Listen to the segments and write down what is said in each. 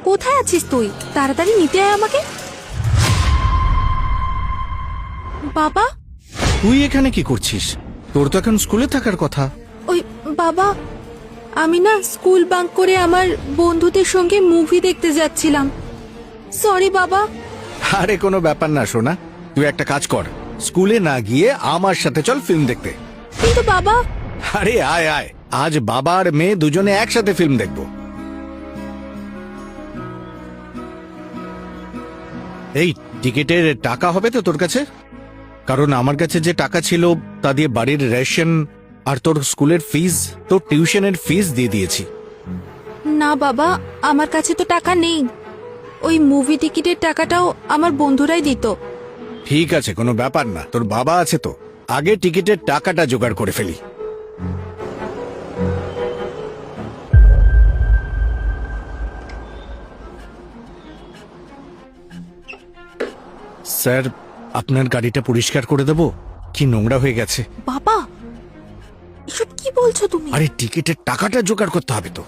কোথায় আছিস তুই? তাড়াতাড়ি নিতে আয় আমাকে। বাবা, তুই এখানে কি করছিস? তোর তো এখন স্কুলে থাকার কথা। ওই বাবা, আমি না স্কুল বাঙ্ক করে আমার বন্ধুদের সঙ্গে মুভি দেখতে যাচ্ছিলাম। সরি বাবা। আরে কোনো ব্যাপার না সোনা, তুই একটা কাজ কর, স্কুলে না গিয়ে আমার সাথে চল ফিল্ম দেখতে। কিন্তু বাবা। আরে আয় আয়, আজ বাবা আর মেয়ে দুজনে একসাথে ফিল্ম দেখবো। এই টিকিটের টাকা হবে তো তোর কাছে? কারণ আমার কাছে যে টাকা ছিল তা দিয়ে বাড়ির রেশন আর তোর স্কুলের ফিস, তোর টিউশনের ফিস দিয়ে দিয়েছি। না বাবা, আমার কাছে তো টাকা নেই। ওই মুভি টিকিটের টাকাটাও আমার বন্ধুরাই দিত। ঠিক আছে, কোনো ব্যাপার না, তোর বাবা আছে তো, আগে টিকিটের টাকাটা জোগাড় করে ফেলি। স্যার, আপনার গাড়িটা পরিষ্কার করে দেব? কি নোংরা হয়ে গেছে। বাবা, এসব কি বলছো তুমি? আরে টিকিটের টাকাটা জোগাড় করতে হবে তো।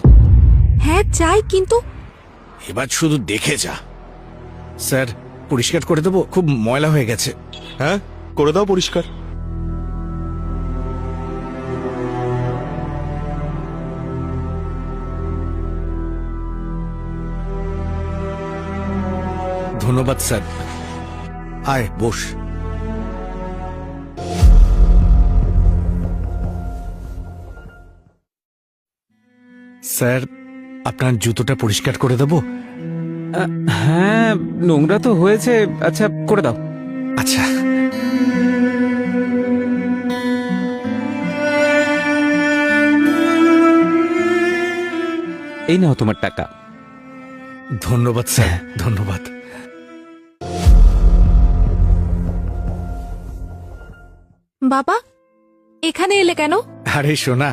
হ্যাঁ চাই, কিন্তু এবার শুধু দেখে যা। স্যার, পরিষ্কার করে দেবো, খুব ময়লা হয়ে গেছে। হ্যাঁ, করে দাও পরিষ্কার। ধন্যবাদ স্যার। আয় বস। স্যার, আপনার জুতোটা পরিষ্কার করে দেবো? হ্যাঁ, নোংরা তো হয়েছে। আচ্ছা, করে দাও। আচ্ছা। এই নাও তোমার টাকা। ধন্যবাদ স্যার, ধন্যবাদ। বাবা, এখানে এলে কেন? আরে শোনা,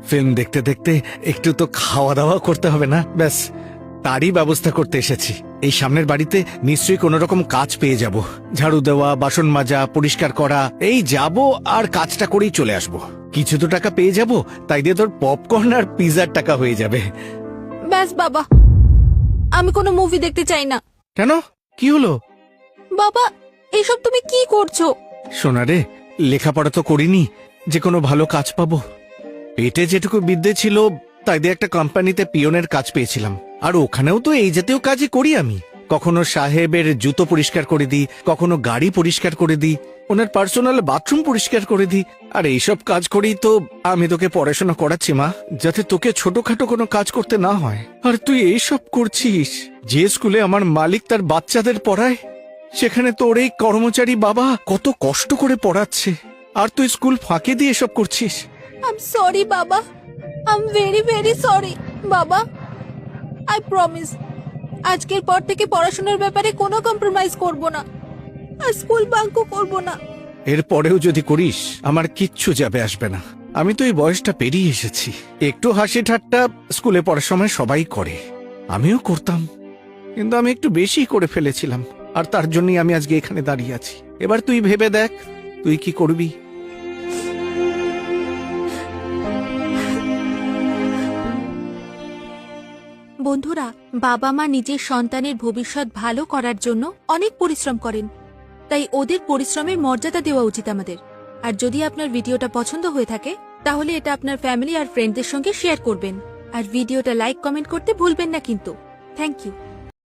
ফিল্ম দেখতে দেখতে একটু তো খাওয়া দাওয়া করতে হবে না? ব্যাস তারই ব্যবস্থা করতে এসেছি। এই সামনের বাড়িতে নিশ্চয়ই কোনো রকম কাজ পেয়ে যাব। ঝাড়ু দেওয়া, বাসন মাজা, পরিষ্কার করা, এই যাব আর কাজটা করেই চলে আসব। কিছু তো টাকা পেয়ে যাব, তাই দিয়ে তোর পপকর্ন আর পিজার টাকা হয়ে যাবে। ব্যাস বাবা, আমি কোনো মুভি দেখতে চাই না। কেন, কি হলো? বাবা, এসব তুমি কি করছো? সোনা রে, লেখাপড়া তো করিনি যে কোনো ভালো কাজ পাবো। পেটে যেটুকু বিদ্যে ছিল তাই দিয়ে একটা কোম্পানিতে পিয়নের কাজ পেয়েছিলাম, আর ওখানেও তো এই জাতীয় কাজই করি আমি। কখনো সাহেবের জুতো পরিষ্কার করে দিই, কখনো গাড়ি পরিষ্কার করে দিই, ওনার পার্সোনাল বাথরুম পরিষ্কার করে দিই। আর এইসব কাজ করেই তো আমি তোকে পড়াশোনা করাচ্ছি মা, যাতে তোকে ছোটখাটো কোনো কাজ করতে না হয়। আর তুই এইসব করছিস? যে স্কুলে আমার মালিক তার বাচ্চাদের পড়ায়, সেখানে তোর এই কর্মচারী বাবা কত কষ্ট করে পড়াচ্ছে, আর তুই স্কুল ফাঁকে দিয়ে এসব করছিস। আই এম সরি বাবা, I am very very sorry বাবা। আই প্রমিস, আজকের পর থেকে পড়াশোনার ব্যাপারে কোনো কম্প্রোমাইজ করব না, আর স্কুল বাঙ্কও করব না। এরপরেও যদি করিস আমার কিচ্ছু যাবে আসবে না। আমি তো এই বয়সটা পেরিয়ে এসেছি। একটু হাসি ঠাট্টা স্কুলে পড়ার সময় সবাই করে, আমিও করতাম, কিন্তু আমি একটু বেশি করে ফেলেছিলাম, আর তার জন্যই আমি আজকে এখানে দাঁড়িয়ে আছি। এবার তুই ভেবে দেখ, তুই কি করবি। বন্ধুরা, বাবা মা নিজের সন্তানের ভবিষ্যৎ ভালো করার জন্য অনেক পরিশ্রম করেন, তাই ওদের পরিশ্রমের মর্যাদা দেওয়া উচিত আমাদের। আর যদি আপনার ভিডিওটা পছন্দ হয়ে থাকে তাহলে এটা আপনার ফ্যামিলি আর ফ্রেন্ডদের সঙ্গে শেয়ার করবেন, আর ভিডিওটা লাইক কমেন্ট করতে ভুলবেন না কিন্তু। Thank you.